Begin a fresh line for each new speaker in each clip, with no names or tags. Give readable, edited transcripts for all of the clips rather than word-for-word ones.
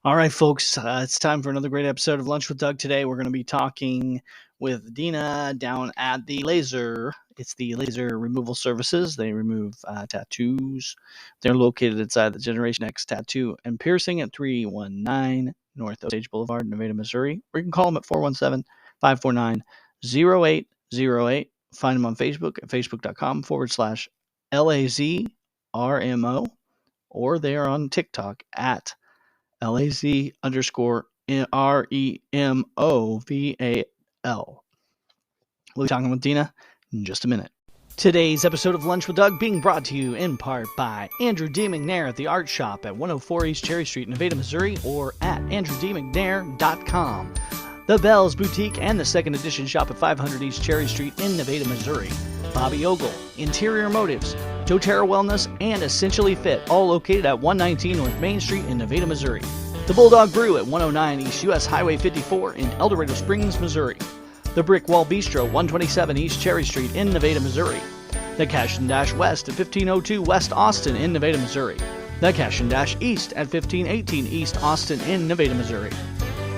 All right, folks, it's time for another great episode of Lunch with Doug. Today, we're going to be talking with Dina down at the Laser. It's the Laser Removal Services. They remove tattoos. They're located inside the Generation X Tattoo and Piercing at 319 North Osage Boulevard, Nevada, Missouri. Or you can call them at 417 549 0808. Find them on Facebook at facebook.com/LAZRMO, or they are on TikTok at LAZ underscore REMOVAL. We'll be talking with Dina in just a minute. Today's episode of Lunch with Doug being brought to you in part by Andrew D. McNair at the Art Shop at 104 East Cherry Street, Nevada, Missouri, or at andrewdmcnair.com. The Bells Boutique and the Second Edition Shop at 500 East Cherry Street in Nevada, Missouri. Bobby Ogle, Interior Motives, doTERRA Wellness, and Essentially Fit, all located at 119 North Main Street in Nevada, Missouri. The Bulldog Brew at 109 East US Highway 54 in El Dorado Springs, Missouri. The Brick Wall Bistro, 127 East Cherry Street in Nevada, Missouri. The Cash and Dash West at 1502 West Austin in Nevada, Missouri. The Cash and Dash East at 1518 East Austin in Nevada, Missouri.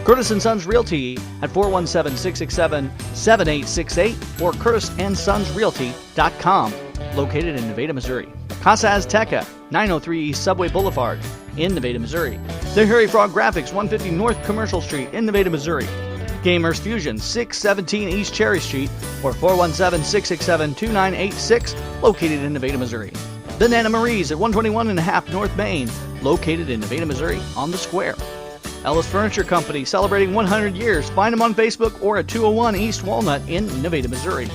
Curtis & Sons Realty at 417-667-7868 or curtisandsonsrealty.com, located in Nevada, Missouri. Casa Azteca, 903 East Subway Boulevard in Nevada, Missouri. The Hairy Frog Graphics, 150 North Commercial Street in Nevada, Missouri. Gamers Fusion, 617 East Cherry Street or 417-667-2986, located in Nevada, Missouri. The Nana Marie's at 121 and a half North Main, located in Nevada, Missouri, on the Square. Ellis Furniture Company, celebrating 100 years. Find them on Facebook or at 201 East Walnut in Nevada, Missouri.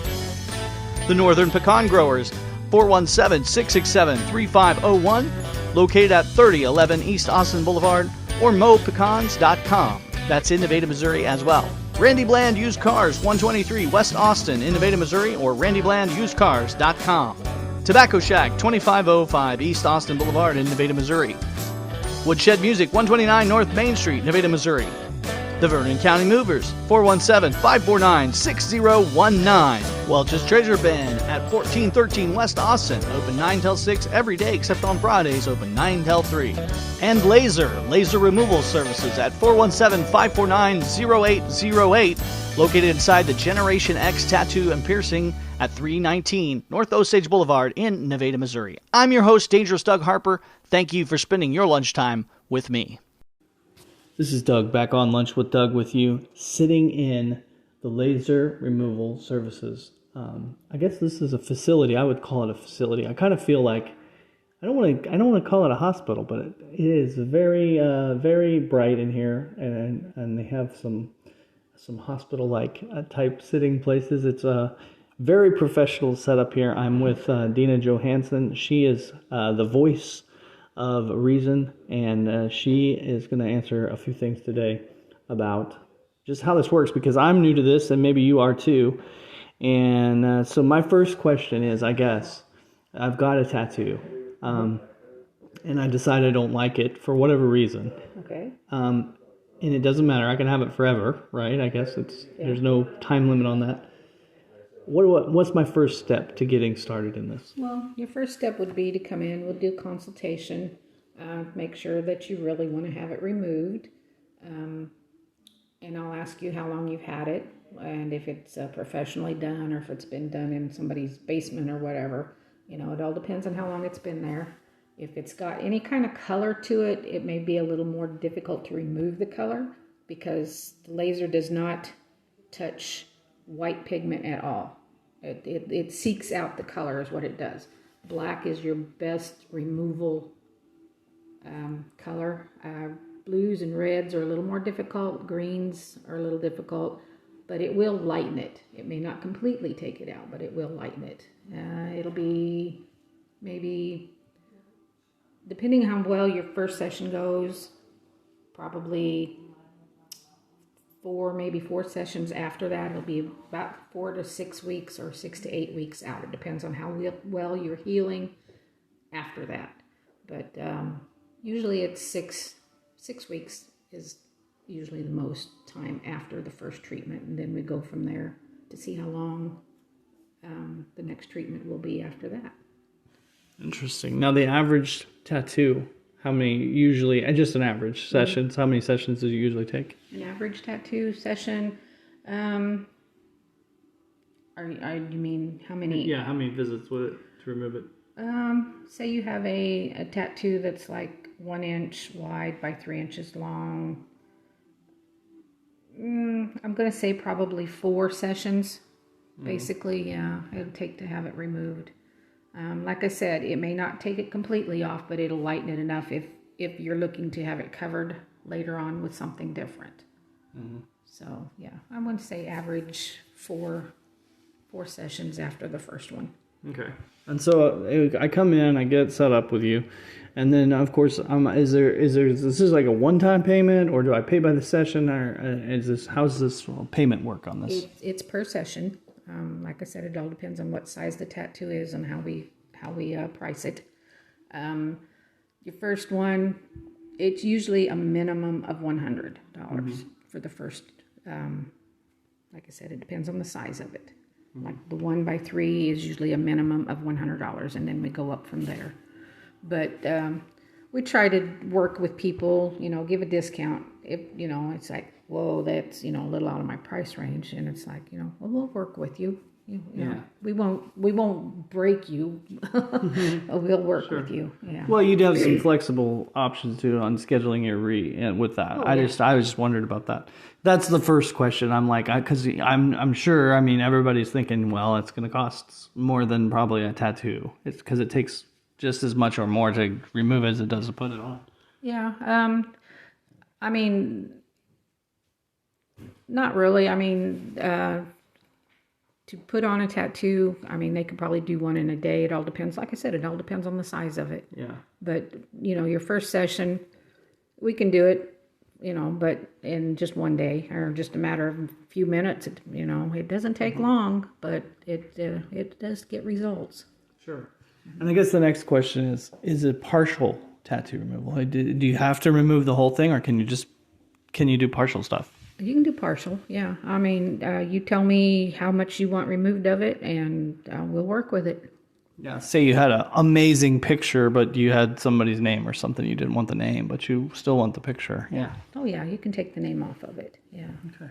The Northern Pecan Growers, 417-667-3501, located at 3011 East Austin Boulevard or mopecans.com. That's in Nevada, Missouri as well. Randy Bland Used Cars, 123 West Austin in Nevada, Missouri or randyblandusedcars.com. Tobacco Shack, 2505 East Austin Boulevard in Nevada, Missouri. Woodshed Music, 129 North Main Street, Nevada, Missouri. The Vernon County Movers, 417-549-6019. Welch's Treasure Bin at 1413 West Austin, open 9 till 6 every day except on Fridays, open 9 till 3. And Laser Removal Services at 417-549-0808, located inside the Generation X Tattoo and Piercing at 319 North Osage Boulevard in Nevada, Missouri. I'm your host, Dangerous Doug Harper. Thank you for spending your lunchtime with me. This is Doug, back on Lunch with Doug with you, sitting in the Laser Removal Services. I guess this is a facility. I would call it a facility. I kind of feel like I don't want to call it a hospital, but it is very very bright in here, and they have some hospital-like type sitting places. It's a very professional setup here. I'm with Dina Johansson. She is the voice of reason, and she is going to answer a few things today about just how this works, because I'm new to this, and maybe you are too. And so my first question is, I guess, I've got a tattoo, and I decide I don't like it for whatever reason.
Okay.
And it doesn't matter. I can have it forever, right? I guess there's no time limit on that. What's my first step to getting started in this?
Well, your first step would be to come in. We'll do a consultation, make sure that you really want to have it removed, and I'll ask you how long you've had it, and if it's professionally done or if it's been done in somebody's basement or whatever. You know, it all depends on how long it's been there. If it's got any kind of color to it, it may be a little more difficult to remove the color, because the laser does not touch white pigment at all. It seeks out the color is what it does. Black is your best removal color. Blues and reds are a little more difficult. Greens are a little difficult, but it will lighten it. It may not completely take it out, but it will lighten it. It'll be maybe, depending on how well your first session goes, probably maybe four sessions after that. It'll be about 4 to 6 weeks or 6 to 8 weeks out. It depends on how well you're healing after that. But usually it's 6 weeks is usually the most time after the first treatment, and then we go from there to see how long the next treatment will be after that.
Interesting. Now, the average tattoo,
How many usually, just an average sessions, how many sessions do you usually take?
An average tattoo session, you mean how many?
Yeah, how many visits would it to remove it?
Say you have a tattoo that's like 1 inch wide by 3 inches long. I'm going to say probably 4 sessions. Basically, yeah, it'll take to have it removed. Like I said, it may not take it completely off, but it'll lighten it enough if you're looking to have it covered later on with something different. So, yeah, I'm going to say average 4 sessions after the first one.
Okay. And so I come in, I get set up with you, and then of course, is this like a one-time payment, or do I pay by the session, or how's this payment work on this?
It's per session. Like I said, it all depends on what size the tattoo is and how we price it. Your first one, it's usually a minimum of $100 for the first. Like I said, it depends on the size of it. Like the 1 by 3 is usually a minimum of $100, and then we go up from there. But we try to work with people, give a discount. If it's like, whoa, that's a little out of my price range, and it's like, well, we'll work with you. We won't break you. We'll work with you. Yeah.
Well, you'd have some flexible options too on scheduling your with that. I was just wondered about that. That's the first question. I'm like, because I'm sure. I mean, everybody's thinking, well, it's going to cost more than probably a tattoo. It's because it takes just as much or more to remove it as it does to put it on.
Yeah. I mean, not really. I mean, to put on a tattoo, I mean, they could probably do one in a day. It all depends. Like I said, it all depends on the size of it.
Yeah.
But, your first session, we can do it, but in just one day or just a matter of a few minutes. It doesn't take long, but it does get results.
Sure. And I guess the next question is it partial tattoo removal? Do you have to remove the whole thing, or can you do partial stuff?
You can do partial, yeah. I mean, you tell me how much you want removed of it, and we'll work with it.
Yeah, say you had an amazing picture, but you had somebody's name or something. You didn't want the name, but you still want the picture. Yeah.
Oh, yeah, you can take the name off of it, yeah.
Okay.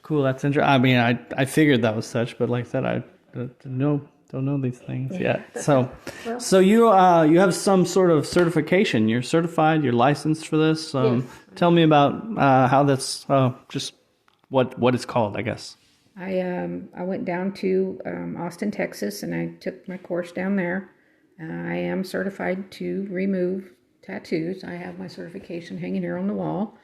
Cool, that's interesting. I mean, I figured that was such, but like I said, I don't know these things yet. So, so you have some sort of certification. You're certified. You're licensed for this.
Yes.
Tell me about how that's just what it's called, I guess.
I went down to Austin, Texas, and I took my course down there. I am certified to remove tattoos. I have my certification hanging here on the wall.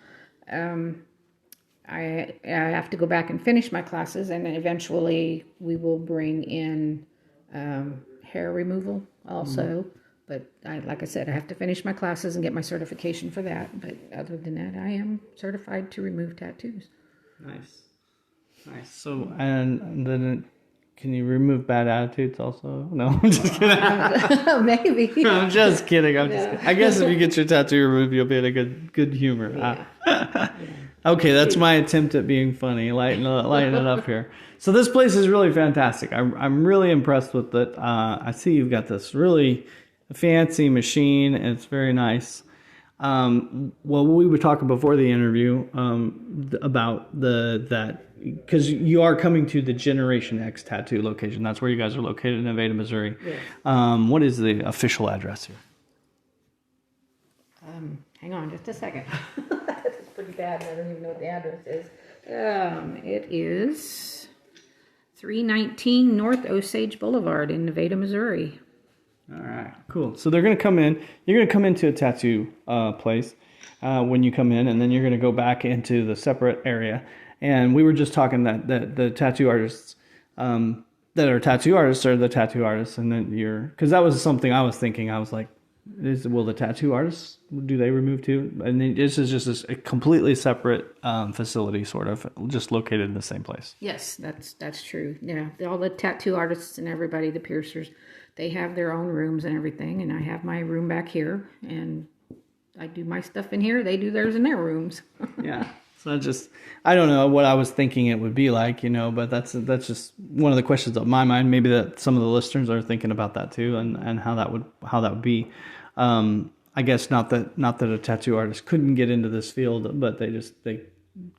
I have to go back and finish my classes, and eventually we will bring in hair removal also. But like I said, I have to finish my classes and get my certification for that. But other than that, I am certified to remove tattoos.
Nice. So, and then can you remove bad attitudes also? No, I'm just kidding.
Maybe.
I'm just kidding. I guess if you get your tattoo removed, you'll be in a good humor. Yeah. Okay, that's my attempt at being funny, lighten it up here. So this place is really fantastic. I'm really impressed with it. I see you've got this really fancy machine, and it's very nice. Well, we were talking before the interview about that because you are coming to the Generation X tattoo location. That's where you guys are located in Nevada, Missouri.
Yes.
What is the official address here?
Hang on just a second. That's pretty bad. I don't even know what the address is. It is 319 North Osage Boulevard in Nevada, Missouri.
All right, cool. So they're going to come in. You're going to come into a tattoo place when you come in, and then you're going to go back into the separate area. And we were just talking that the tattoo artists that are tattoo artists are the tattoo artists, and then because that was something I was thinking. I was like, will the tattoo artists, do they remove too? And this is just a completely separate facility, sort of, just located in the same place.
Yes, that's true. Yeah, all the tattoo artists and everybody, the piercers, they have their own rooms and everything, and I have my room back here, and I do my stuff in here. They do theirs in their rooms.
Yeah. So I don't know what I was thinking it would be like, but that's just one of the questions on my mind. Maybe that some of the listeners are thinking about that too, and how that would be. I guess not that a tattoo artist couldn't get into this field, but they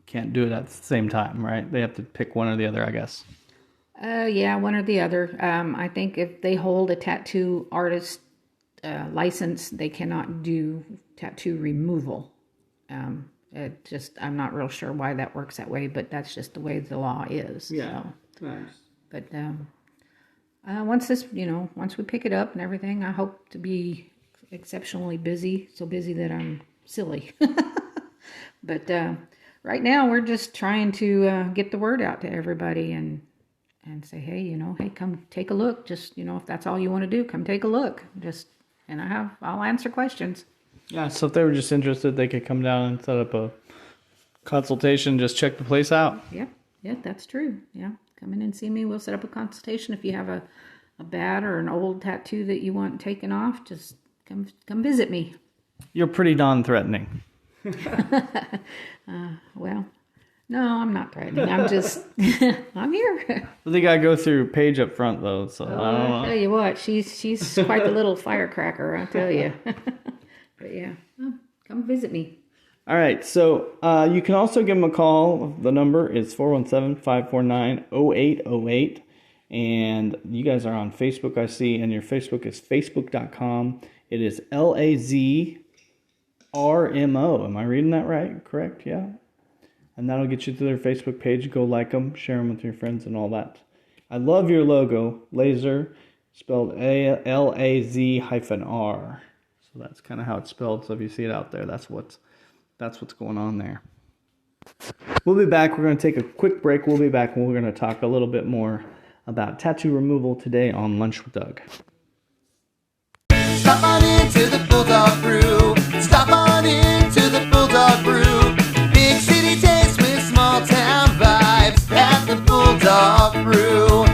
can't do it at the same time, right? They have to pick one or the other, I guess.
Yeah, one or the other. I think if they hold a tattoo artist license, they cannot do tattoo removal. I'm not real sure why that works that way, but that's just the way the law is.
Yeah.
So.
Nice.
But once we pick it up and everything, I hope to be exceptionally busy, so busy that I'm silly. But right now, we're just trying to get the word out to everybody and say, hey, come take a look. Just, if that's all you want to do, come take a look. I'll answer questions.
Yeah, so if they were just interested, they could come down and set up a consultation, just check the place out.
Yeah, that's true. Yeah, come in and see me. We'll set up a consultation. If you have a bad or an old tattoo that you want taken off, just come visit me.
You're pretty non-threatening.
Well, no, I'm not threatening. I'm just, I'm here.
They got to go through Paige up front, though, so I don't know.
I'll tell you what, she's quite the little firecracker, I'll tell you. But yeah, come visit me.
All right, so you can also give them a call. The number is 417-549-0808. And you guys are on Facebook, I see, and your Facebook is facebook.com. It is LAZRMO. Am I reading that right? Correct? Yeah. And that'll get you to their Facebook page. Go like them, share them with your friends and all that. I love your logo, Laser, spelled LAZ-R. So that's kind of how it's spelled. So if you see it out there, that's what's going on there. We'll be back. We're going to take a quick break. We'll be back and we're going to talk a little bit more about tattoo removal today on Lunch with Doug.
Stop on into the Bulldog Brew. Stop on into the Bulldog Brew. Big city taste with small town vibes at the Bulldog Brew.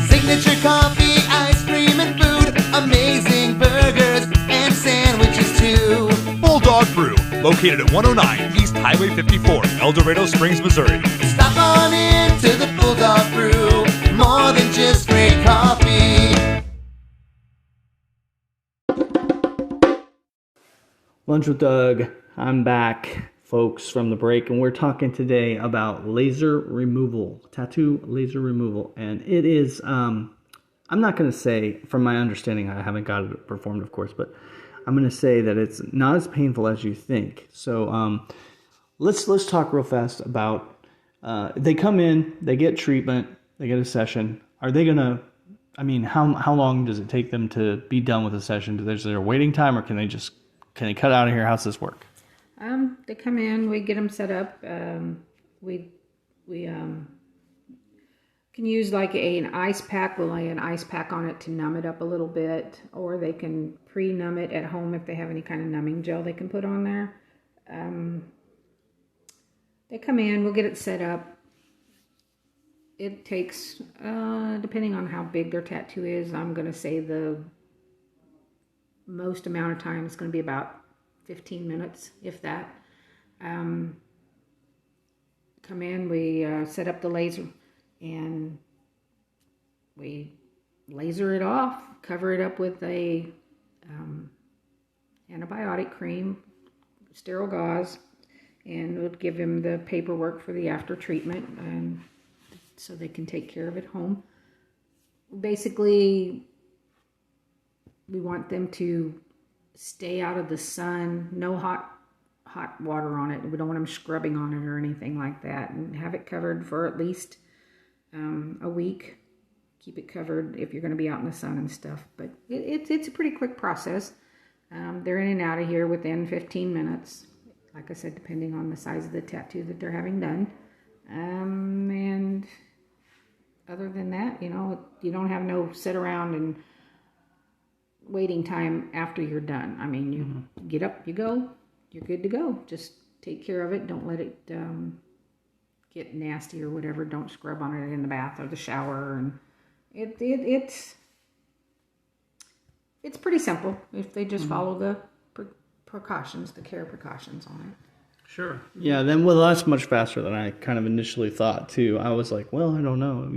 Signature coffee, ice cream, and food. Amazing burgers and sandwiches too.
Bulldog Brew, located at 109 East Highway 54, El Dorado Springs, Missouri.
Stop on into the Bulldog Brew. More than just great coffee.
Lunch with Doug. I'm back, folks, from the break, and we're talking today about laser removal, tattoo laser removal. And it is, I'm not going to say, from my understanding, I haven't got it performed, of course, but I'm going to say that it's not as painful as you think. So let's talk real fast about, they come in, they get treatment, they get a session. Are they going to, how long does it take them to be done with a session? Is there a waiting time, or can they cut out of here? How's this work?
They come in, we get them set up. We can use like an ice pack. We'll lay an ice pack on it to numb it up a little bit, or they can pre-numb it at home if they have any kind of numbing gel they can put on there. They come in, we'll get it set up. It takes, depending on how big their tattoo is, I'm going to say the most amount of time is going to be about 15 minutes, if that. Come in, we set up the laser, and we laser it off, cover it up with a antibiotic cream, sterile gauze, and we'll give them the paperwork for the after treatment, and so they can take care of it home. Basically, we want them to stay out of the sun, no hot water on it. We don't want them scrubbing on it or anything like that, and have it covered for at least a week. Keep it covered if you're going to be out in the sun and stuff. But it's a pretty quick process. They're in and out of here within 15 minutes. Like I said, depending on the size of the tattoo that they're having done. And other than that, you don't have no sit around and waiting time after you're done. You get up, you go, you're good to go. Just take care of it. Don't let it get nasty or whatever. Don't scrub on it in the bath or the shower. And it's pretty simple if they just follow the precautions, the care precautions on it.
Sure. Yeah, then well, that's much faster than I kind of initially thought too. I was like, well, I don't know.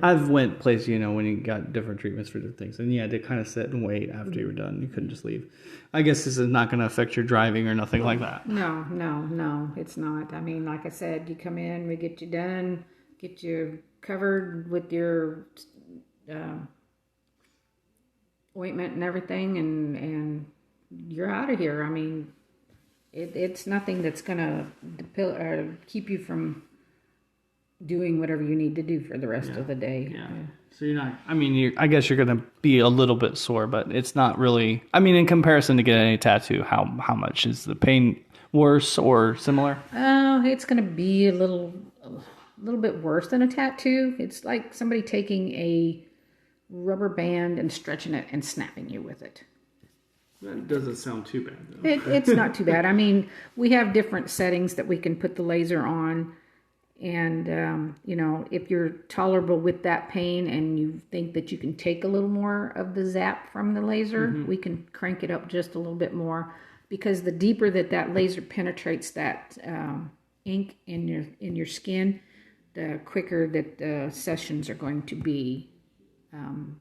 I've went places, when you got different treatments for different things, and you had to kind of sit and wait after you were done. You couldn't just leave. I guess this is not going to affect your driving or nothing like that.
No, it's not. I mean, like I said, you come in, we get you done, get you covered with your ointment and everything, and you're out of here. I mean, it's nothing that's gonna keep you from doing whatever you need to do for the rest of the day.
Yeah. So you're not. I mean, I guess you're gonna be a little bit sore, but it's not really. I mean, in comparison to getting a tattoo, how much is the pain worse or similar?
It's gonna be a little bit worse than a tattoo. It's like somebody taking a rubber band and stretching it and snapping you with it.
That doesn't sound too bad, though.
It's not too bad. I mean, we have different settings that we can put the laser on. And, if you're tolerable with that pain and you think that you can take a little more of the zap from the laser, we can crank it up just a little bit more. Because the deeper that laser penetrates that ink in your skin, the quicker that the sessions are going to be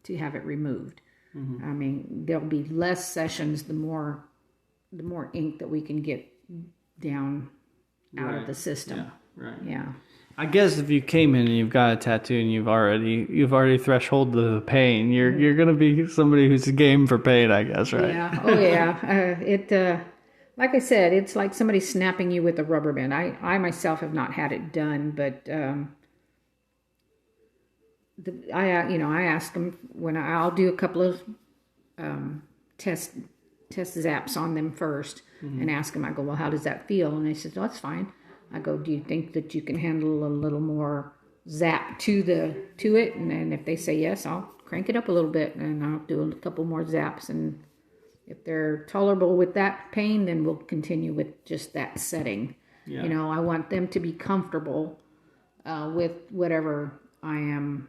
to have it removed. I mean, there'll be less sessions the more ink that we can get down out of the system.
Yeah, right.
Yeah.
I guess if you came in and you've got a tattoo and you've already thresholded the pain, you're gonna be somebody who's game for pain, I guess, right?
Yeah. Oh yeah. Like I said, it's like somebody snapping you with a rubber band. I myself have not had it done, but I ask them when I'll do a couple of test zaps on them first and ask them. I go, well, how does that feel? And they said, oh, that's fine. I go, do you think that you can handle a little more zap to it? And then if they say yes, I'll crank it up a little bit and I'll do a couple more zaps. And if they're tolerable with that pain, then we'll continue with just that setting. Yeah. I want them to be comfortable with whatever I am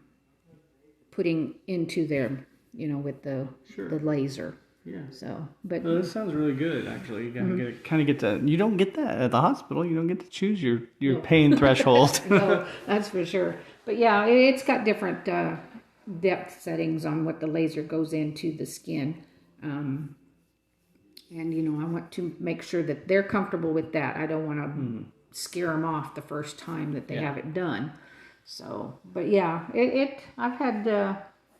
putting into them, with the laser.
Yeah.
So, but
this sounds really good. Actually, you gotta kind of get to. You don't get that at the hospital. You don't get to choose your pain threshold.
No, that's for sure. But yeah, it's got different depth settings on what the laser goes into the skin, and I want to make sure that they're comfortable with that. I don't want to scare them off the first time that they have it done. So, but yeah, I've had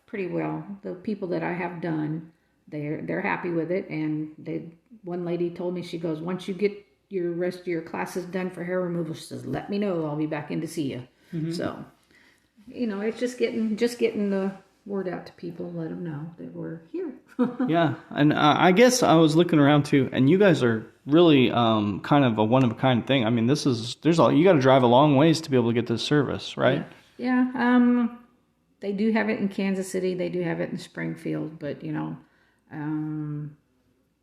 pretty well. The people that I have done, they're happy with it, and one lady told me, she goes, once you get your rest of your classes done for hair removal, she says, let me know, I'll be back in to see you. So, it's just getting the word out to people, let them know that we're here.
Yeah, and I guess I was looking around too, and you guys are really kind of a one of a kind thing. I mean, you got to drive a long ways to be able to get this service, right?
Yeah. They do have it in Kansas City. They do have it in Springfield, but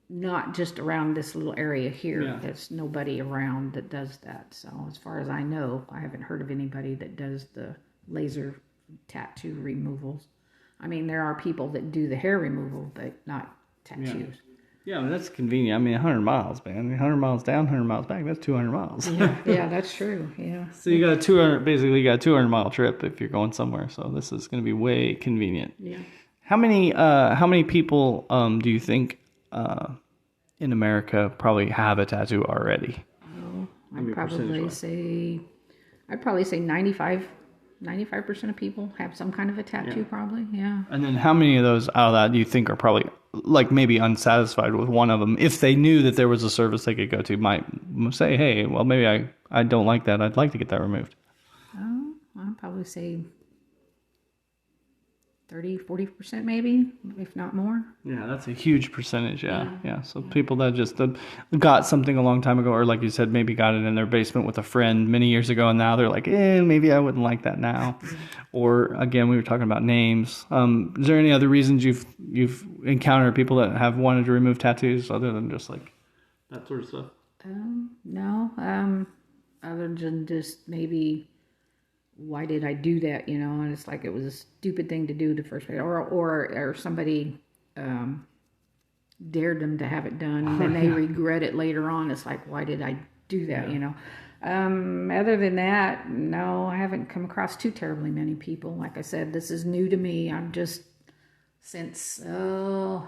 not just around this little area here. Yeah. There's nobody around that does that. So as far as I know, I haven't heard of anybody that does the laser tattoo removals. I mean, there are people that do the hair removal, but not tattoos.
Yeah, that's convenient. I mean, 100 miles, man. 100 miles down, 100 miles back. That's 200 miles.
Yeah, that's true. Yeah.
So you got a 200-mile trip if you're going somewhere. So this is going to be way convenient.
Yeah.
How many people do you think in America probably have a tattoo already?
Oh, I'd probably say 95% of people have some kind of a tattoo, probably, yeah.
And then how many of those out of that do you think are probably, like, maybe unsatisfied with one of them? If they knew that there was a service they could go to, might say, hey, well, maybe I don't like that. I'd like to get that removed.
Oh, I'd probably say 30-40% maybe, if not more.
Yeah, that's a huge percentage. Yeah. So people that just got something a long time ago, or like you said, maybe got it in their basement with a friend many years ago, and now they're like, maybe I wouldn't like that now. Or again, we were talking about names. Is there any other reasons you've encountered people that have wanted to remove tattoos other than just like that sort of stuff?
No. Other than just maybe, why did I do that? And it's like it was a stupid thing to do the first place, or somebody dared them to have it done, and then they regret it later on. It's like, why did I do that, Other than that, no, I haven't come across too terribly many people. Like I said, this is new to me. I'm just since, let's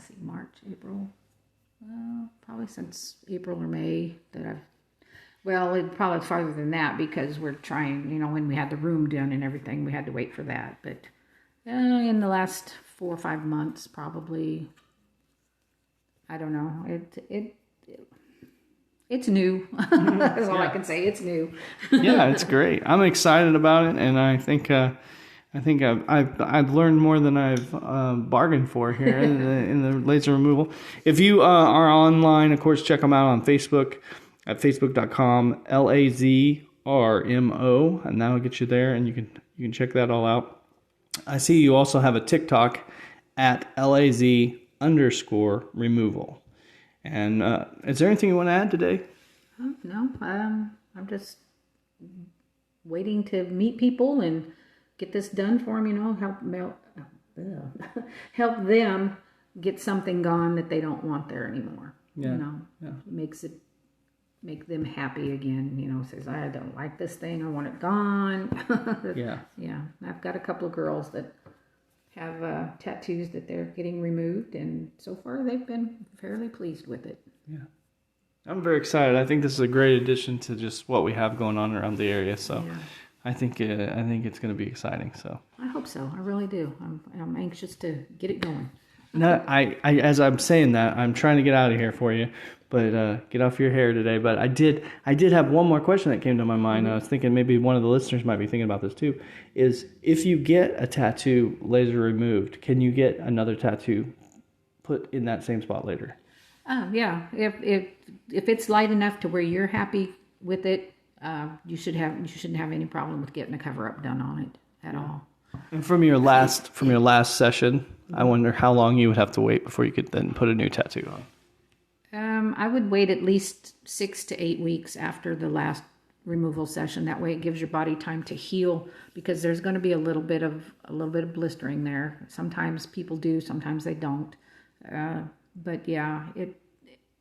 see, March, April, probably since April or May that it probably farther than that because we're trying, when we had the room done and everything, we had to wait for that. But in the last 4 or 5 months, probably, I don't know, it's new. That's all I can say. It's new.
Yeah, it's great. I'm excited about it, and I think I've learned more than I've bargained for here in the laser removal. If you are online, of course, check them out on Facebook at facebook.com LAZRMO, and that'll get you there, and you can check that all out. I see you also have a TikTok at LAZ_removal. And is there anything you want to add today?
No, I'm just waiting to meet people and get this done for them, help them get something gone that they don't want there anymore. Make them happy again, says, I don't like this thing, I want it gone. Yeah. I've got a couple of girls that have tattoos that they're getting removed, and so far they've been fairly pleased with it.
Yeah. I'm very excited. I think this is a great addition to just what we have going on around the area, so yeah. I think it's going to be exciting. So
I hope so. I really do. I'm anxious to get it going.
No, I as I'm saying that, I'm trying to get out of here for you, but get off your hair today. But I did have one more question that came to my mind. I was thinking maybe one of the listeners might be thinking about this too. Is if you get a tattoo laser removed, can you get another tattoo put in that same spot later?
Yeah. If it's light enough to where you're happy with it, you shouldn't have any problem with getting a cover up done on it at all.
And from your last session, I wonder how long you would have to wait before you could then put a new tattoo on.
I would wait at least 6 to 8 weeks after the last removal session. That way, it gives your body time to heal, because there's going to be a little bit of blistering there. Sometimes people do, sometimes they don't. But yeah,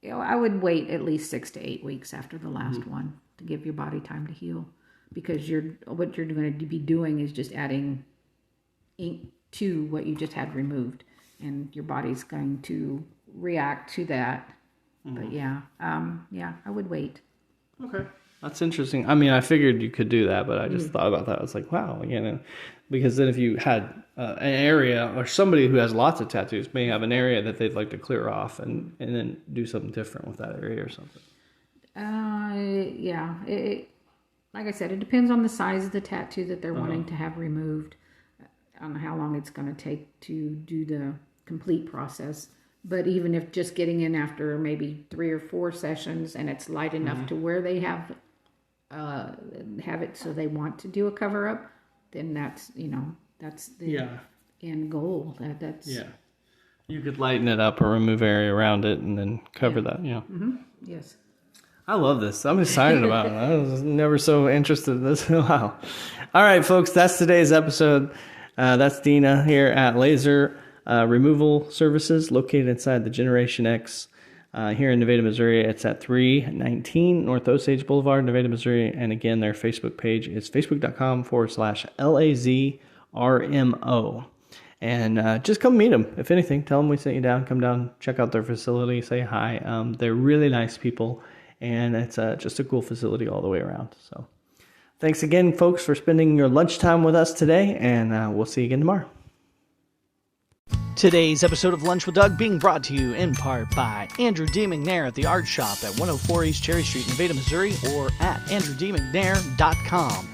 I would wait at least 6 to 8 weeks after the last one to give your body time to heal, because what you're going to be doing is just adding ink to what you just had removed, and your body's going to react to that. But yeah, I would wait.
Okay, that's interesting. I mean, I figured you could do that, but I just thought about that. I was like, wow, because then if you had an area, or somebody who has lots of tattoos may have an area that they'd like to clear off and then do something different with that area or something.
Yeah. Like I said, it depends on the size of the tattoo that they're wanting to have removed, on how long it's going to take to do the complete process. But even if just getting in after maybe 3 or 4 sessions and it's light enough to where they have it so they want to do a cover up, then that's the end goal. That's
You could lighten it up or remove area around it and then cover that.
Yes.
I love this. I'm excited about it. I was never so interested in this in a while. All right, folks, that's today's episode. That's Dina here at Laser Removal Services, located inside the Generation X here in Nevada, Missouri. It's at 319 North Osage Boulevard, Nevada, Missouri. And again, their Facebook page is facebook.com/LAZRMO. And just come meet them. If anything, tell them we sent you down. Come down, check out their facility, say hi. They're really nice people, and it's just a cool facility all the way around. So thanks again, folks, for spending your lunchtime with us today, and we'll see you again tomorrow.
Today's episode of Lunch with Doug being brought to you in part by Andrew D. McNair at the Art Shop at 104 East Cherry Street, Nevada, Missouri, or at andrewdmcnair.com.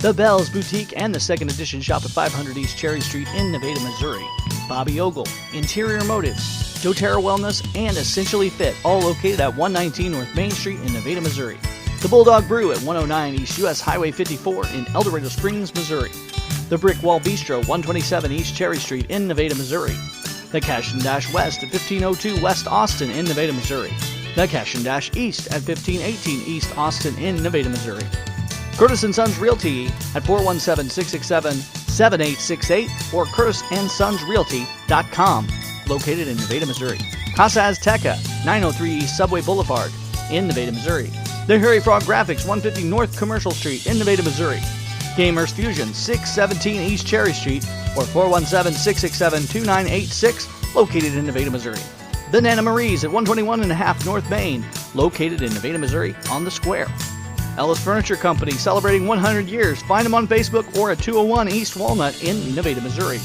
The Bells Boutique and the Second Edition Shop at 500 East Cherry Street in Nevada, Missouri. Bobby Ogle, Interior Motives, doTERRA Wellness, and Essentially Fit, all located at 119 North Main Street in Nevada, Missouri. The Bulldog Brew at 109 East US Highway 54 in El Dorado Springs, Missouri. The Brick Wall Bistro, 127 East Cherry Street in Nevada, Missouri. The Cash and Dash West at 1502 West Austin in Nevada, Missouri. The Cash and Dash East at 1518 East Austin in Nevada, Missouri. Curtis & Sons Realty at 417-667-7868 or curtisandsonsrealty.com, located in Nevada, Missouri. Casa Azteca 903 East Subway Boulevard in Nevada, Missouri. The Harry Frog Graphics, 150 North Commercial Street in Nevada, Missouri. Gamers Fusion, 617 East Cherry Street, or 417-667-2986, located in Nevada, Missouri. The Nana Marie's at 121.5 North Main, located in Nevada, Missouri, on the square. Ellis Furniture Company, celebrating 100 years. Find them on Facebook or at 201 East Walnut in Nevada, Missouri.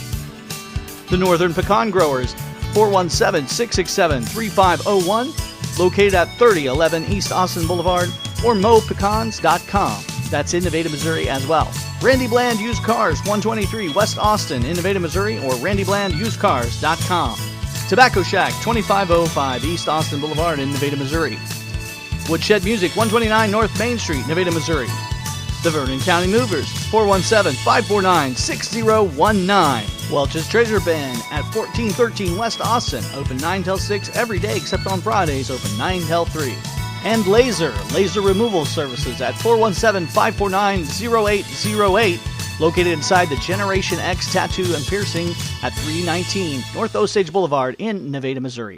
The Northern Pecan Growers, 417-667-3501, located at 3011 East Austin Boulevard, or mopecans.com. That's in Nevada, Missouri as well. Randy Bland Used Cars, 123 West Austin in Nevada, Missouri, or randyblandusedcars.com. Tobacco Shack, 2505 East Austin Boulevard in Nevada, Missouri. Woodshed Music, 129 North Main Street, Nevada, Missouri. The Vernon County Movers, 417-549-6019. Welch's Treasure Bin at 1413 West Austin, open 9 till 6 every day except on Fridays, open 9 till 3. And Laz-R, laser removal services at 417-549-0808, located inside the Generation X Tattoo and Piercing at 319 North Osage Boulevard in Nevada, Missouri.